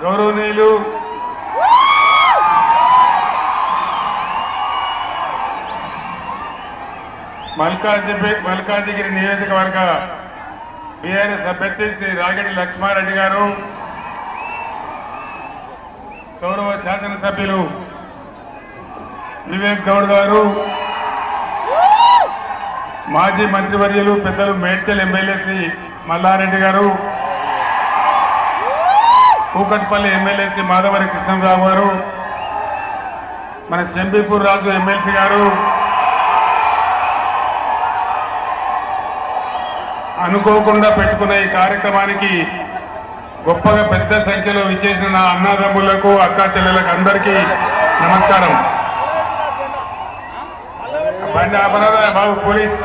గౌరవనీయులు మల్కాజిగిరి నియోజకవర్గ బీఆర్ఎస్ అభ్యర్థి శ్రీ రాగిడి లక్ష్మారెడ్డి గారు, గౌరవ శాసనసభ్యులు వివేక్ గౌడ్ గారు, మాజీ మంత్రివర్యులు పెద్దలు మేడ్చల్ ఎమ్మెల్యే శ్రీ మల్లారెడ్డి గారు, కూకట్పల్లి ఎమ్మెల్యే శ్రీ మాధవరి కృష్ణరావు గారు, మన శంబీపూర్ రాజు ఎమ్మెల్సీ గారు, అనుకోకుండా పెట్టుకున్న ఈ కార్యక్రమానికి గొప్పగా పెద్ద సంఖ్యలో విచ్చేసిన నా అన్నదమ్ములకు అక్కా చెల్లెలకు అందరికీ నమస్కారం. బండి అపరాధ బాబు పోలీస్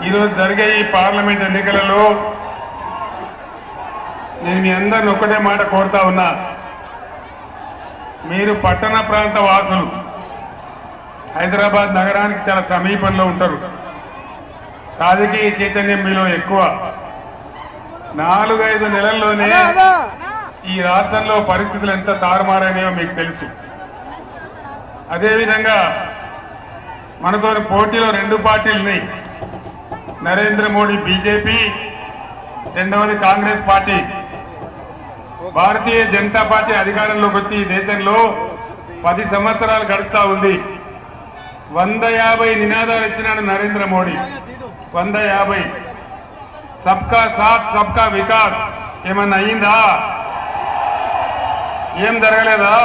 ఈరోజు జరిగే ఈ పార్లమెంట్ ఎన్నికలలో నేను మీ అందరిని ఒక్కటే మాట కోరుతా ఉన్నా. మీరు పట్టణ ప్రాంత వాసులు, హైదరాబాద్ నగరానికి చాలా సమీపంలో ఉంటారు. రాజకీయ చైతన్యం మీలో ఎక్కువ. 4-5 నెలల్లోనే ఈ రాష్ట్రంలో పరిస్థితులు ఎంత తారుమారైనాయో మీకు తెలుసు. అదేవిధంగా మనతో పోటీలో 2 పార్టీలు ఉన్నాయి. నరేంద్ర మోడీ బీజేపీ, రెండవది కాంగ్రెస్ పార్టీ. భారతీయ జనతా పార్టీ అధికారంలోకి వచ్చి ఈ దేశంలో 10 సంవత్సరాలు గడుస్తా ఉంది. 150 నినాదాలు ఇచ్చినాడు నరేంద్ర మోడీ. 150. సబ్కా సాత్ సబ్కా వికాస్ ఏమన్నా అయ్యిందా? ఏం జరగలేదా?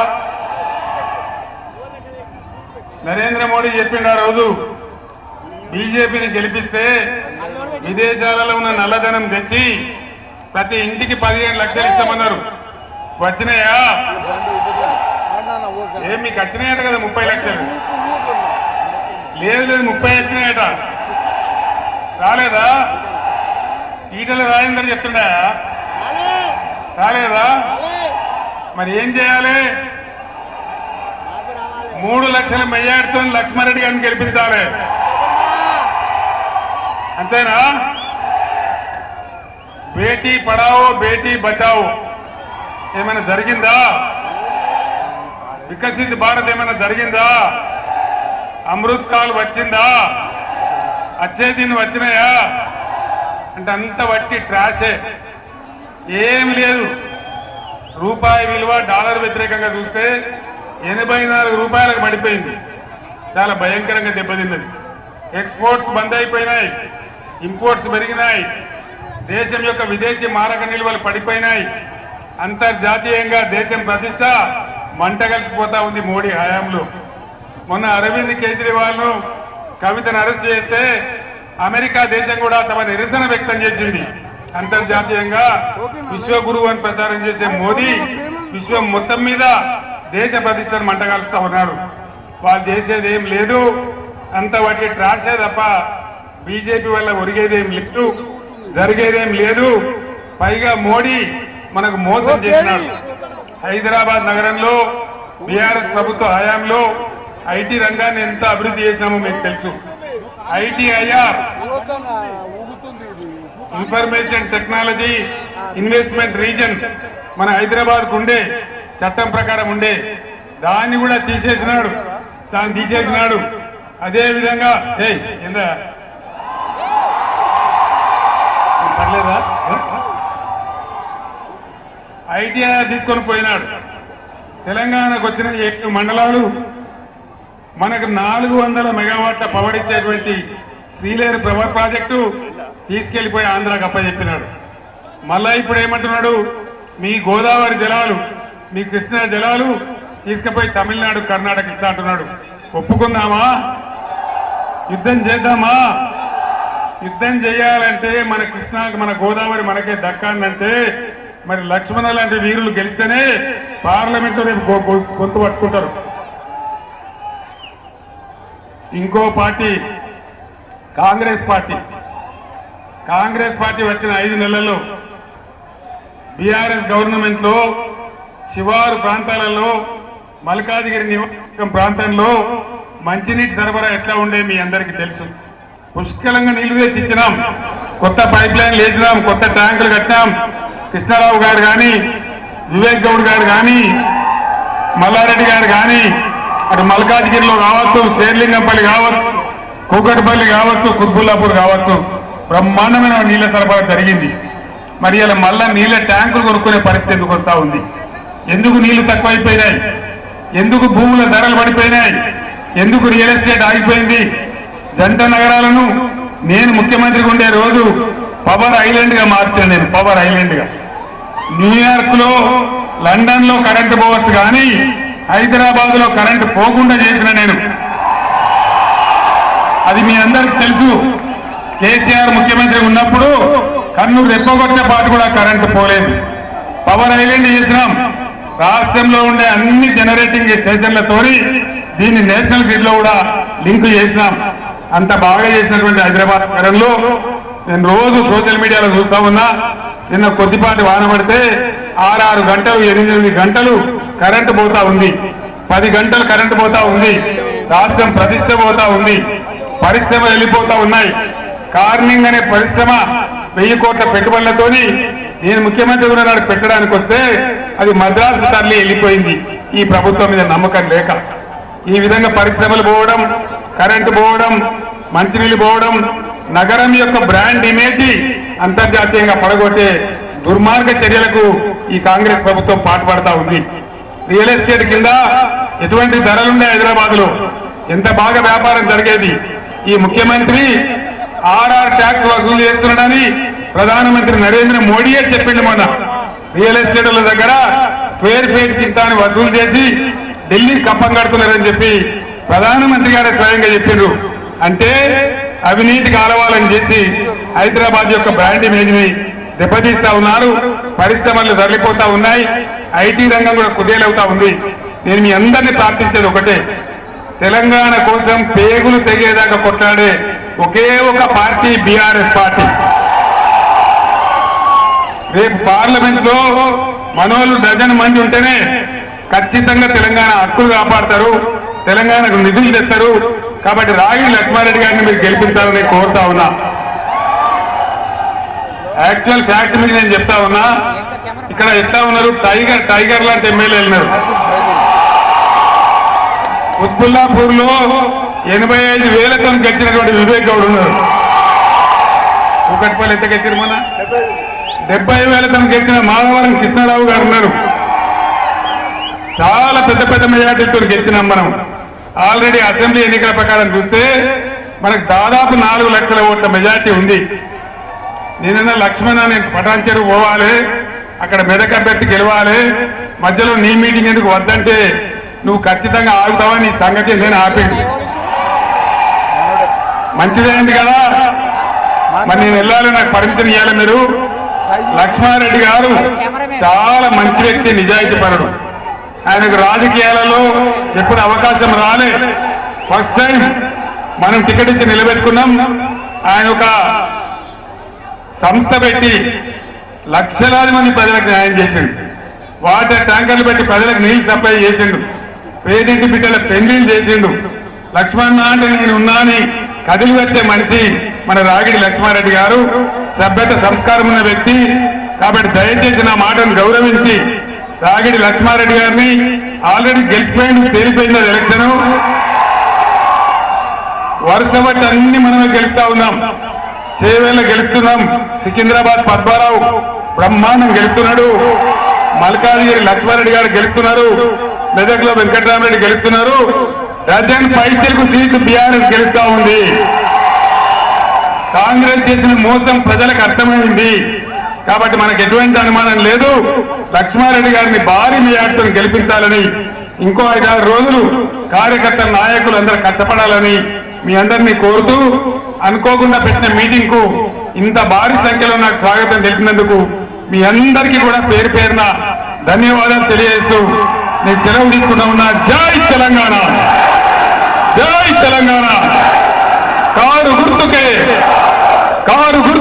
నరేంద్ర మోడీ చెప్పిండు ఆ రోజు, బీజేపీని గెలిపిస్తే విదేశాలలో ఉన్న నల్లధనం తెచ్చి ప్రతి ఇంటికి 15 లక్షలు ఇస్తామన్నారు. వచ్చినాయా? ఏం మీకు వచ్చినాయట కదా 30 లక్షలు? లేదు 30 వచ్చినాయట. రాలేదా? ఈటల రాజేందర్ చెప్తుండా? రాలేదా? మరి ఏం చేయాలి? 3 లక్షల మెజార్టీతో లక్ష్మారెడ్డి గారిని గెలిపించాలి. అంతేనా? బేటీ పడావో బేటీ బచావో ఏమైనా జరిగిందా? వికసిత్ భారత్ ఏమైనా జరిగిందా? అమృత్ కాల్ వచ్చిందా? వచ్చే దీన్ని వచ్చినాయా? అంటే అంత వట్టి ట్రాషే, ఏం లేదు. రూపాయి విలువ డాలర్ వ్యతిరేకంగా చూస్తే 84 రూపాయలకు పడిపోయింది. చాలా భయంకరంగా దెబ్బతిన్నది. ఎక్స్పోర్ట్స్ బంద్ అయిపోయినాయి, ఇంపోర్ట్స్ పెరిగినాయి, దేశం యొక్క విదేశీ మారక నిల్వలు పడిపోయినాయి. అంతర్జాతీయంగా దేశం ప్రతిష్ట మంట కలిసిపోతా ఉంది మోడీ హయాంలో. మొన్న అరవింద్ కేజ్రీవాల్ను, కవితను అరెస్ట్ చేస్తే అమెరికా దేశం కూడా తమ నిరసన వ్యక్తం చేసింది. అంతర్జాతీయంగా విశ్వగురువు అని ప్రచారం చేసే మోదీ విశ్వం మొత్తం మీద దేశ ప్రతిష్టను మంటగలుపుతా ఉన్నారు. వాళ్ళు చేసేది ఏం లేదు, అంత వాటి ట్రాషే తప్ప బీజేపీ వల్ల ఒరిగేదేం లేదు, జరిగేదేం లేదు. పైగా మోడీ మనకు మోసం చేసినాడు. హైదరాబాద్ నగరంలో బీఆర్ఎస్ ప్రభుత్వ హయాంలో ఐటీ రంగాన్ని ఎంత అభివృద్ధి చేసినామో మీకు తెలుసు. ITIR, information technology investment reason మన హైదరాబాద్కు ఉండే, చట్టం ప్రకారం ఉండే, దాన్ని కూడా తీసేసినాడు. అదేవిధంగా ఏందా పర్లేదా, ఐటీఐఆర్ తీసుకొని పోయినాడు. తెలంగాణకు వచ్చిన 7 మండలాలు మనకు 400 మెగావాట్ల పవర్ ఇచ్చేటువంటి సీలేరు పవర్ ప్రాజెక్టు తీసుకెళ్లిపోయి ఆంధ్రాకి అప్పచెప్పినాడు. మళ్ళా ఇప్పుడు ఏమంటున్నాడు, మీ గోదావరి జలాలు, మీ కృష్ణా జలాలు తీసుకుపోయి తమిళనాడు, కర్ణాటక ఇస్తా అంటున్నాడు. ఒప్పుకుందామా? యుద్ధం చేద్దామా? యుద్ధం చేయాలంటే మన కృష్ణాకి, మన గోదావరి మనకే దక్కాలంటే మరి లక్ష్మణ లాంటి వీరులు గెలిస్తేనే పార్లమెంట్లో రేపు గొంతు పట్టుకుంటారు. ఇంకో పార్టీ కాంగ్రెస్ పార్టీ వచ్చిన 5 నెలల్లో బీఆర్ఎస్ గవర్నమెంట్ లో శివారు ప్రాంతాలలో మల్కాజిగిరి నియోజకవర్గం ప్రాంతంలో మంచినీటి సరఫరా ఎట్లా ఉండే మీ అందరికీ తెలుసు. పుష్కలంగా నీళ్లు తెచ్చి ఇచ్చినాం, కొత్త పైప్ లైన్లు వేసినాం, కొత్త ట్యాంకులు కట్టినాం. కృష్ణారావు గారు కానీ, వివేక్ గౌడ్ గారు కానీ, మల్లారెడ్డి గారు కానీ, అటు మల్కాజ్గిరిలో కావచ్చు, షేర్లింగంపల్లి కావచ్చు, కూకట్పల్లి కావచ్చు, కుత్బుల్లాపూర్ కావచ్చు, బ్రహ్మాండమైన నీళ్ల సరఫరా జరిగింది. మరి ఇలా మళ్ళా నీళ్ల ట్యాంకులు కొనుక్కునే పరిస్థితి ఎందుకు వస్తా ఉంది? ఎందుకు నీళ్లు తక్కువైపోయినాయి? ఎందుకు భూముల ధరలు పడిపోయినాయి? ఎందుకు రియల్ ఎస్టేట్ ఆగిపోయింది? జంట నగరాలను నేను ముఖ్యమంత్రిగా ఉండే రోజు పవర్ ఐలాండ్ గా మార్చాను. నేను పవర్ ఐలాండ్ గా న్యూయార్క్ లో, లండన్ లో కరెంటు పోవచ్చు, కానీ హైదరాబాద్ లో కరెంటు పోకుండా చేసిన నేను. అది మీ అందరికి తెలుసు. కేసీఆర్ ముఖ్యమంత్రి ఉన్నప్పుడు కన్ను రెప్పగొట్టే పాటు కూడా కరెంటు పోలేదు. పవర్ ఐలాండ్ చేసినాం. రాష్ట్రంలో ఉండే అన్ని జనరేటింగ్ స్టేషన్లతోని దీన్ని నేషనల్ గ్రిడ్ లో కూడా లింక్ చేసినాం. అంత బాగా చేసినటువంటి హైదరాబాద్ నగరంలో నేను రోజు సోషల్ మీడియాలో చూస్తా ఉన్నా. నిన్న కొద్దిపాటి వాన పడితే 6 గంటలు 8 గంటలు కరెంటు పోతా ఉంది, 10 గంటలు కరెంటు పోతా ఉంది. రాష్ట్రం ప్రతిష్ట పోతా ఉంది, పరిశ్రమ వెళ్ళిపోతా ఉన్నాయి. కార్నింగ్ అనే పరిశ్రమ 1000 కోట్ల పెట్టుబడులతోని నేను ముఖ్యమంత్రి ఉన్నాడు పెట్టడానికి వస్తే అది మద్రాసు తరలి వెళ్ళిపోయింది. ఈ ప్రభుత్వం మీద నమ్మకం లేక ఈ విధంగా పరిశ్రమలు పోవడం, కరెంటు పోవడం, మంచినీళ్ళు పోవడం, నగరం యొక్క బ్రాండ్ ఇమేజ్ అంతర్జాతీయంగా పడగొట్టే దుర్మార్గ చర్యలకు ఈ కాంగ్రెస్ ప్రభుత్వం పాటుపడతా ఉంది. రియల్ ఎస్టేట్ కింద ఎటువంటి ధరలుండే హైదరాబాద్ లో ఎంత బాగా వ్యాపారం జరిగేది. ఈ ముఖ్యమంత్రి ఆర్ఆర్ ట్యాక్స్ వసూలు చేస్తున్నాడని ప్రధానమంత్రి నరేంద్ర మోడీయే చెప్పిండు. మొన్న రియల్ ఎస్టేట్ల దగ్గర స్క్వేర్ ఫీట్ కింద వసూలు చేసి ఢిల్లీ కప్పం కడుతున్నారని చెప్పి ప్రధానమంత్రి గారే స్వయంగా చెప్పిండ్రు. అంటే అవినీతికి ఆలవాలని చేసి హైదరాబాద్ యొక్క బ్రాండ్ ఇమేజ్ ని దెబ్బతీస్తా ఉన్నారు. పరిశ్రమలు తరలిపోతా ఉన్నాయి. ఐటీ రంగం కూడా కుదేలవుతా ఉంది. నేను మీ అందరినీ ప్రార్థించేది ఒకటే, తెలంగాణ కోసం పేగులు తెగేదాకా కొట్లాడే ఒకే ఒక పార్టీ బీఆర్ఎస్ పార్టీ. రేపు పార్లమెంట్ లో మనోళ్ళు డజన్ మంది ఉంటేనే ఖచ్చితంగా తెలంగాణ హక్కులు కాపాడతారు, తెలంగాణకు నిధులు తెస్తారు. కాబట్టి రాగిడి లక్ష్మారెడ్డి గారిని మీరు గెలిపించాలని కోరుతా ఉన్నా. యాక్చువల్ ఫ్యాక్ట్ మీద నేను చెప్తా ఉన్నా. ఇక్కడ ఎట్లా ఉన్నారు, టైగర్ లాంటి ఎమ్మెల్యేలు ఉన్నారు. కుత్బుల్లాపూర్ లో 85,000తో గెలిచినటువంటి వివేక్ గౌడ్ ఉన్నారు. కూకట్పల్లి ఎంత గెలిచారు? మన 70,000తో గెలిచిన మాధవరం కృష్ణారావు గారు ఉన్నారు. చాలా పెద్ద పెద్ద మెజార్టీతో గెలిచినాం మనం. ఆల్రెడీ అసెంబ్లీ ఎన్నికల ప్రకారం చూస్తే మనకు దాదాపు 4 లక్షల ఓట్ల మెజార్టీ ఉంది. నేనన్నా లక్ష్మణ, నేను పటాన్ చెరువు పోవాలి, అక్కడ మెదక్ అభ్యర్థి గెలవాలి, మధ్యలో నీ మీటింగ్ ఎందుకు వద్దంటే నువ్వు ఖచ్చితంగా ఆగుతావని నీ సంగతి నేను ఆపింది. మంచిదైంది కదా. మరి నేను వెళ్ళాలి, నాకు పర్మిషన్ ఇవ్వాలి మీరు. లక్ష్మారెడ్డి గారు చాలా మంచి వ్యక్తి, నిజాయితీ పరుడు. ఆయనకు రాజకీయాలలో ఎప్పుడు అవకాశం రాలే. ఫస్ట్ టైం మనం టికెట్ ఇచ్చి నిలబెట్టుకున్నాం. ఆయన ఒక సంస్థ పెట్టి లక్షలాది మంది ప్రజలకు న్యాయం చేసిండు. వాటర్ ట్యాంకర్లు పెట్టి ప్రజలకు నీళ్లు సప్లై చేసిండు. పేదింటి బిడ్డల పెళ్లిళ్ళు చేసిండు. లక్ష్మణ అంటే నేను ఉన్నాని కదిలి వచ్చే మనిషి మన రాగిడి లక్ష్మారెడ్డి గారు. సభ్యత సంస్కారం ఉన్న వ్యక్తి. కాబట్టి దయచేసి నా మాటను గౌరవించి రాగిడి లక్ష్మారెడ్డి గారిని, ఆల్రెడీ గెలిచిపోయింది, తేలిపోయింది ఎలక్షన్, వరుస బట్టి అన్ని మనమే గెలుస్తా ఉన్నాం. చేవేళ్ళ గెలుస్తున్నాం, సికింద్రాబాద్ పద్మారావు బ్రహ్మాండం గెలుస్తున్నాడు, మల్కాజ్గిరి లక్ష్మారెడ్డి గారు గెలుస్తున్నారు, మెదక్లో వెంకటరామరెడ్డి గెలుస్తున్నారు. డజన్ పైచలకు సీట్లు బీఆర్ఎస్ గెలుస్తా ఉంది. కాంగ్రెస్ చేసిన మోసం ప్రజలకు అర్థమైంది. కాబట్టి మనకు ఎటువంటి అనుమానం లేదు. లక్ష్మారెడ్డి గారిని భారీ మెజార్టీతో గెలిపించాలని, ఇంకో 5-6 రోజులు కార్యకర్తల నాయకులు అందరూ కష్టపడాలని మీ అందరినీ కోరుతూ, అనుకోకుండా పెట్టిన మీటింగ్ కు ఇంత భారీ సంఖ్యలో నాకు స్వాగతం తెలిపినందుకు మీ అందరికీ కూడా పేరు పేరున ధన్యవాదాలు తెలియజేస్తూ నేను సెలవు తీసుకుంటా ఉన్నా. జై తెలంగాణ, జై తెలంగాణ. కారు గుర్తుకే, కారు గుర్తు.